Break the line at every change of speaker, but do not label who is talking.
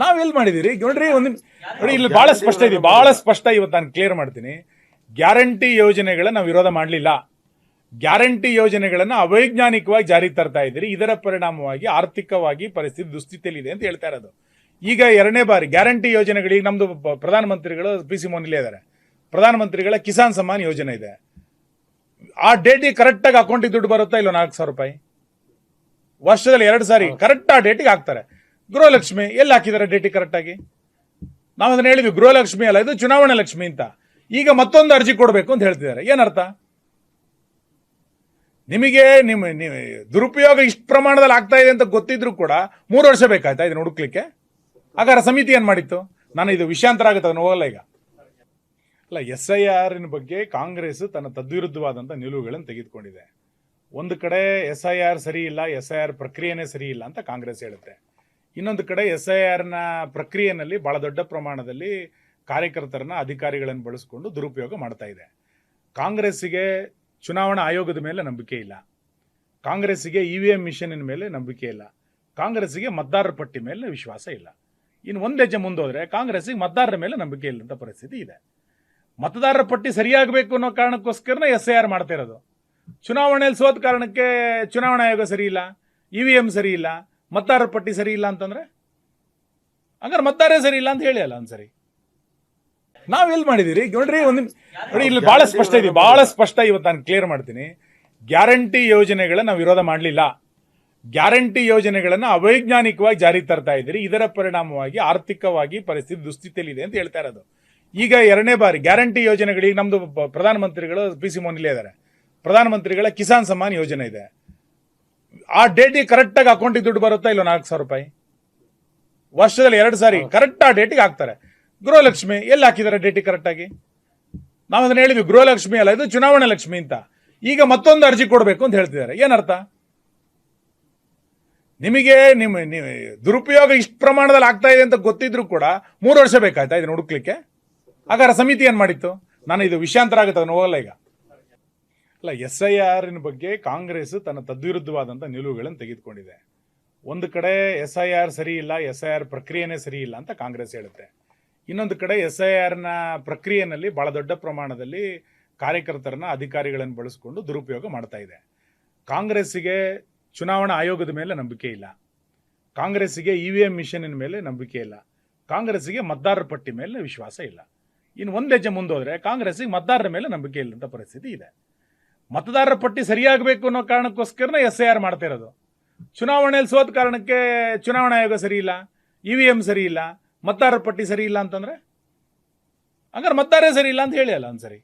ನಾವೆಲ್ಲಿ ಮಾಡಿದಿರಿ ನೋಡ್ರಿ ನೋಡಿ ಇಲ್ಲಿ ಬಹಳ ಸ್ಪಷ್ಟ ಇದೆ, ಬಹಳ ಸ್ಪಷ್ಟ. ಇವತ್ತು ನಾನು ಕ್ಲಿಯರ್ ಮಾಡ್ತೀನಿ. ಗ್ಯಾರಂಟಿ ಯೋಜನೆಗಳನ್ನ ನಾವು ವಿರೋಧ ಮಾಡಲಿಲ್ಲ. ಗ್ಯಾರಂಟಿ ಯೋಜನೆಗಳನ್ನ ಅವೈಜ್ಞಾನಿಕವಾಗಿ ಜಾರಿಗೆ ತರ್ತಾ ಇದ್ದೀರಿ. ಇದರ ಪರಿಣಾಮವಾಗಿ ಆರ್ಥಿಕವಾಗಿ ಪರಿಸ್ಥಿತಿ ದುಸ್ಥಿತಿಯಲ್ಲಿದೆ ಅಂತ ಹೇಳ್ತಾ ಇರೋದು. ಈಗ ಎರಡನೇ ಬಾರಿ ಗ್ಯಾರಂಟಿ ಯೋಜನೆಗಳಿಗೆ ನಮ್ದು ಪ್ರಧಾನಮಂತ್ರಿಗಳು PC ಮೋನಿಲೇ ಇದ್ದಾರೆ. ಪ್ರಧಾನಮಂತ್ರಿಗಳ ಕಿಸಾನ್ ಸಮ್ಮಾನ್ ಯೋಜನೆ ಇದೆ. ಆ ಡೇಟಿಗೆ ಕರೆಕ್ಟಾಗಿ ಅಕೌಂಟಿಗೆ ದುಡ್ಡು ಬರುತ್ತಾ ಇಲ್ಲ? 4,000 ರೂಪಾಯಿ ವರ್ಷದಲ್ಲಿ 2 ಸಾರಿ ಕರೆಕ್ಟ್ ಆ ಡೇಟಿಗೆ ಹಾಕ್ತಾರೆ. ಗೃಹಲಕ್ಷ್ಮಿ ಎಲ್ಲಿ ಹಾಕಿದ್ದಾರೆ ಡೇಟಿಗೆ ಕರೆಕ್ಟಾಗಿ? ನಾವು ಅದನ್ನ ಹೇಳಿದ್ವಿ, ಗೃಹಲಕ್ಷ್ಮಿ ಅಲ್ಲ, ಇದು ಚುನಾವಣಾ ಲಕ್ಷ್ಮಿ ಅಂತ. ಈಗ ಮತ್ತೊಂದು ಅರ್ಜಿ ಕೊಡಬೇಕು ಅಂತ ಹೇಳ್ತಿದ್ದಾರೆ. ಏನರ್ಥ? ನಿಮಗೆ ನಿಮ್ಮ ದುರುಪಯೋಗ ಇಷ್ಟು ಪ್ರಮಾಣದಲ್ಲಿ ಆಗ್ತಾ ಇದೆ ಅಂತ ಗೊತ್ತಿದ್ರು ಕೂಡ 3 ವರ್ಷ ಬೇಕಾಯ್ತಾ ಇದನ್ನ ಹುಡುಕ್ಲಿಕ್ಕೆ? ಹಾಗಾದ್ರೆ ಸಮಿತಿ ಏನ್ ಮಾಡಿತ್ತು? ನಾನು ಇದು ವಿಷಯಾಂತರ ಆಗುತ್ತೆ, ಅದನ್ನು ಹೋಗಲ್ಲ ಈಗ. ಅಲ್ಲ, SIR ಬಗ್ಗೆ ಕಾಂಗ್ರೆಸ್ ತನ್ನ ತದ್ವಿರುದ್ಧವಾದಂಥ ನಿಲುವುಗಳನ್ನು ತೆಗೆದುಕೊಂಡಿದೆ. ಒಂದು ಕಡೆ SIR ಸರಿ ಇಲ್ಲ, SIR ಪ್ರಕ್ರಿಯೆನೇ ಸರಿ ಇಲ್ಲ ಅಂತ ಕಾಂಗ್ರೆಸ್ ಹೇಳುತ್ತೆ. ಇನ್ನೊಂದು ಕಡೆ SIR ನ ಪ್ರಕ್ರಿಯೆಯಲ್ಲಿ ಬಹಳ ದೊಡ್ಡ ಪ್ರಮಾಣದಲ್ಲಿ ಕಾರ್ಯಕರ್ತರನ್ನ, ಅಧಿಕಾರಿಗಳನ್ನು ಬಳಸಿಕೊಂಡು ದುರುಪಯೋಗ ಮಾಡ್ತಾ ಇದೆ. ಕಾಂಗ್ರೆಸ್ಸಿಗೆ ಚುನಾವಣಾ ಆಯೋಗದ ಮೇಲೆ ನಂಬಿಕೆ ಇಲ್ಲ, ಕಾಂಗ್ರೆಸ್ಸಿಗೆ EVM ಮಿಷನ್ ಮೇಲೆ ನಂಬಿಕೆ ಇಲ್ಲ, ಕಾಂಗ್ರೆಸ್ಸಿಗೆ ಮತದಾರರ ಪಟ್ಟಿ ಮೇಲೆ ವಿಶ್ವಾಸ ಇಲ್ಲ. ಇನ್ನು ಒಂದು ಹೆಜ್ಜೆ ಮುಂದೋದ್ರೆ ಕಾಂಗ್ರೆಸ್ಸಿಗೆ ಮತದಾರರ ಮೇಲೆ ನಂಬಿಕೆ ಇಲ್ಲಂತ ಪರಿಸ್ಥಿತಿ ಇದೆ. ಮತದಾರರ ಪಟ್ಟಿ ಸರಿಯಾಗಬೇಕು ಅನ್ನೋ ಕಾರಣಕ್ಕೋಸ್ಕರನೇ SIR ಮಾಡ್ತಾ ಇರೋದು. ಚುನಾವಣೆಯಲ್ಲಿ ಸೋತ ಕಾರಣಕ್ಕೆ ಚುನಾವಣಾ ಆಯೋಗ ಸರಿ ಇಲ್ಲ, EVM ಸರಿ ಇಲ್ಲ, ಮತದಾರರ ಪಟ್ಟಿ ಸರಿ ಇಲ್ಲ ಅಂತಂದ್ರೆ ಹಂಗಾರೆ ಮತದಾರೇ ಸರಿ ಇಲ್ಲ ಅಂತ ಹೇಳಿ ಅಲ್ಲ ಒಂದ್ಸರಿ. ನಾವೆಲ್ಲಿ ಮಾಡಿದಿರಿ ನೋಡ್ರಿ ನೋಡಿ ಇಲ್ಲಿ ಬಹಳ ಸ್ಪಷ್ಟ ಇದೆ, ಬಹಳ ಸ್ಪಷ್ಟ. ಇವತ್ತು ನಾನು ಕ್ಲಿಯರ್ ಮಾಡ್ತೀನಿ. ಗ್ಯಾರಂಟಿ ಯೋಜನೆಗಳನ್ನ ನಾವು ವಿರೋಧ ಮಾಡಲಿಲ್ಲ. ಗ್ಯಾರಂಟಿ ಯೋಜನೆಗಳನ್ನ ಅವೈಜ್ಞಾನಿಕವಾಗಿ ಜಾರಿಗೆ ತರ್ತಾ ಇದ್ದೀರಿ. ಇದರ ಪರಿಣಾಮವಾಗಿ ಆರ್ಥಿಕವಾಗಿ ಪರಿಸ್ಥಿತಿ ದುಸ್ಥಿತಿಯಲ್ಲಿದೆ ಅಂತ ಹೇಳ್ತಾ ಇರೋದು. ಈಗ ಎರಡನೇ ಬಾರಿ ಗ್ಯಾರಂಟಿ ಯೋಜನೆಗಳಿಗೆ ನಮ್ದು ಪ್ರಧಾನಮಂತ್ರಿಗಳು PC ಮೋನಿಲೇ ಇದ್ದಾರೆ. ಪ್ರಧಾನಮಂತ್ರಿಗಳ ಕಿಸಾನ್ ಸಮ್ಮಾನ್ ಯೋಜನೆ ಇದೆ. ಆ ಡೇಟಿಗೆ ಕರೆಕ್ಟಾಗಿ ಅಕೌಂಟಿಗೆ ದುಡ್ಡು ಬರುತ್ತಾ ಇಲ್ಲ? 4,000 ರೂಪಾಯಿ ವರ್ಷದಲ್ಲಿ 2 ಸಾರಿ ಕರೆಕ್ಟ್ ಆ ಡೇಟಿಗೆ ಹಾಕ್ತಾರೆ. ಗೃಹಲಕ್ಷ್ಮಿ ಎಲ್ಲಿ ಹಾಕಿದ್ದಾರೆ ಡೇಟಿಗೆ ಕರೆಕ್ಟಾಗಿ? ನಾವು ಅದನ್ನ ಹೇಳಿದ್ವಿ, ಗೃಹಲಕ್ಷ್ಮಿ ಅಲ್ಲ, ಇದು ಚುನಾವಣಾ ಲಕ್ಷ್ಮಿ ಅಂತ. ಈಗ ಮತ್ತೊಂದು ಅರ್ಜಿ ಕೊಡಬೇಕು ಅಂತ ಹೇಳ್ತಿದ್ದಾರೆ. ಏನರ್ಥ? ನಿಮಗೆ ನಿಮ್ಮ ದುರುಪಯೋಗ ಇಷ್ಟು ಪ್ರಮಾಣದಲ್ಲಿ ಆಗ್ತಾ ಇದೆ ಅಂತ ಗೊತ್ತಿದ್ರು ಕೂಡ 3 ವರ್ಷ ಬೇಕಾಯ್ತಾ ಇದನ್ನ ಹುಡುಕ್ಲಿಕ್ಕೆ? ಹಾಗಾದ್ರೆ ಸಮಿತಿ ಏನ್ ಮಾಡಿತ್ತು? ನಾನು ಇದು ವಿಷಯಾಂತರ ಆಗುತ್ತೆ, ಅದನ್ನು ಹೋಗಲ್ಲ ಈಗ. ಅಲ್ಲ, SIR ಬಗ್ಗೆ ಕಾಂಗ್ರೆಸ್ ತನ್ನ ತದ್ವಿರುದ್ಧವಾದಂಥ ನಿಲುವುಗಳನ್ನು ತೆಗೆದುಕೊಂಡಿದೆ. ಒಂದು ಕಡೆ SIR ಸರಿ ಇಲ್ಲ, SIR ಪ್ರಕ್ರಿಯೆನೇ ಸರಿ ಇಲ್ಲ ಅಂತ ಕಾಂಗ್ರೆಸ್ ಹೇಳುತ್ತೆ. ಇನ್ನೊಂದು ಕಡೆ SIR ನ ಪ್ರಕ್ರಿಯೆಯಲ್ಲಿ ಬಹಳ ದೊಡ್ಡ ಪ್ರಮಾಣದಲ್ಲಿ ಕಾರ್ಯಕರ್ತರನ್ನ, ಅಧಿಕಾರಿಗಳನ್ನು ಬಳಸಿಕೊಂಡು ದುರುಪಯೋಗ ಮಾಡ್ತಾ ಇದೆ. ಕಾಂಗ್ರೆಸ್ಸಿಗೆ ಚುನಾವಣಾ ಆಯೋಗದ ಮೇಲೆ ನಂಬಿಕೆ ಇಲ್ಲ, ಕಾಂಗ್ರೆಸ್ಸಿಗೆ EVM ಮಿಷನ್ ಮೇಲೆ ನಂಬಿಕೆ ಇಲ್ಲ, ಕಾಂಗ್ರೆಸ್ಸಿಗೆ ಮತದಾರರ ಪಟ್ಟಿ ಮೇಲೆ ವಿಶ್ವಾಸ ಇಲ್ಲ. ಇನ್ನು ಒಂದು ಹೆಜ್ಜೆ ಮುಂದೋದ್ರೆ ಕಾಂಗ್ರೆಸ್ಸಿಗೆ ಮತದಾರರ ಮೇಲೆ ನಂಬಿಕೆ ಇಲ್ಲಂತ ಪರಿಸ್ಥಿತಿ ಇದೆ. ಮತದಾರರ ಪಟ್ಟಿ ಸರಿಯಾಗಬೇಕು ಅನ್ನೋ ಕಾರಣಕ್ಕೋಸ್ಕರನೇ SIR ಮಾಡ್ತಾ ಇರೋದು. ಚುನಾವಣೆಯಲ್ಲಿ ಸೋತ ಕಾರಣಕ್ಕೆ ಚುನಾವಣಾ ಆಯೋಗ ಸರಿ ಇಲ್ಲ, EVM ಸರಿ ಇಲ್ಲ, ಮತದಾರರ ಪಟ್ಟಿ ಸರಿ ಇಲ್ಲ ಅಂತಂದ್ರೆ ಹಂಗಾರೆ ಮತದಾರೇ ಸರಿ ಇಲ್ಲ ಅಂತ ಹೇಳಿ ಅಲ್ಲ ಒಂದ್ಸರಿ.